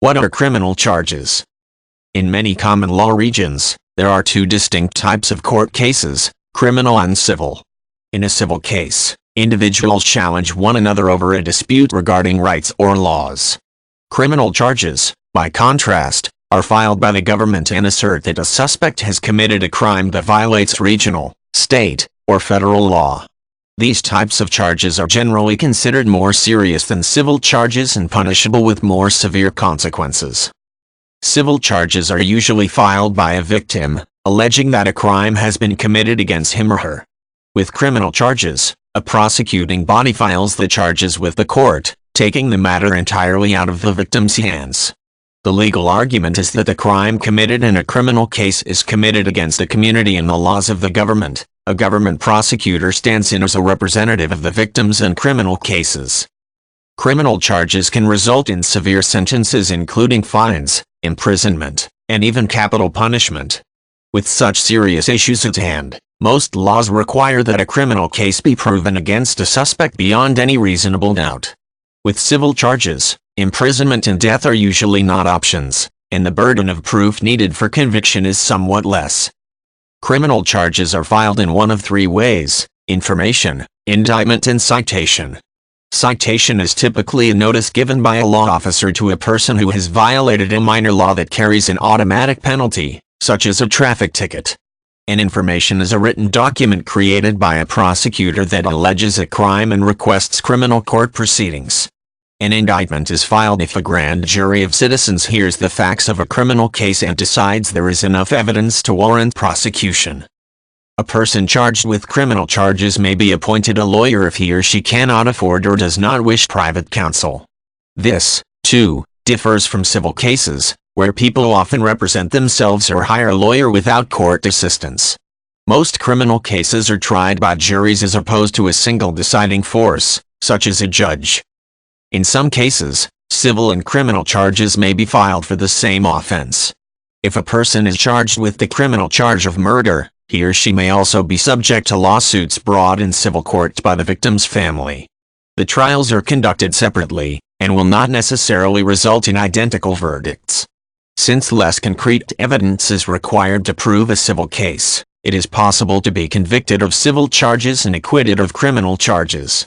What are criminal charges? In many common law regions, there are two distinct types of court cases, criminal and civil. In a civil case, individuals challenge one another over a dispute regarding rights or laws. Criminal charges, by contrast, are filed by the government and assert that a suspect has committed a crime that violates regional, state, or federal law. These types of charges are generally considered more serious than civil charges and punishable with more severe consequences. Civil charges are usually filed by a victim, alleging that a crime has been committed against him or her. With criminal charges, a prosecuting body files the charges with the court, taking the matter entirely out of the victim's hands. The legal argument is that the crime committed in a criminal case is committed against the community and the laws of the government. A government prosecutor stands in as a representative of the victims in criminal cases. Criminal charges can result in severe sentences including fines, imprisonment, and even capital punishment. With such serious issues at hand, most laws require that a criminal case be proven against a suspect beyond any reasonable doubt. With civil charges, imprisonment and death are usually not options, and the burden of proof needed for conviction is somewhat less. Criminal charges are filed in one of three ways: information, indictment, and citation. Citation is typically a notice given by a law officer to a person who has violated a minor law that carries an automatic penalty, such as a traffic ticket. An information is a written document created by a prosecutor that alleges a crime and requests criminal court proceedings. An indictment is filed if a grand jury of citizens hears the facts of a criminal case and decides there is enough evidence to warrant prosecution. A person charged with criminal charges may be appointed a lawyer if he or she cannot afford or does not wish private counsel. This, too, differs from civil cases, where people often represent themselves or hire a lawyer without court assistance. Most criminal cases are tried by juries as opposed to a single deciding force, such as a judge. In some cases, civil and criminal charges may be filed for the same offense. If a person is charged with the criminal charge of murder, he or she may also be subject to lawsuits brought in civil court by the victim's family. The trials are conducted separately, and will not necessarily result in identical verdicts. Since less concrete evidence is required to prove a civil case, it is possible to be convicted of civil charges and acquitted of criminal charges.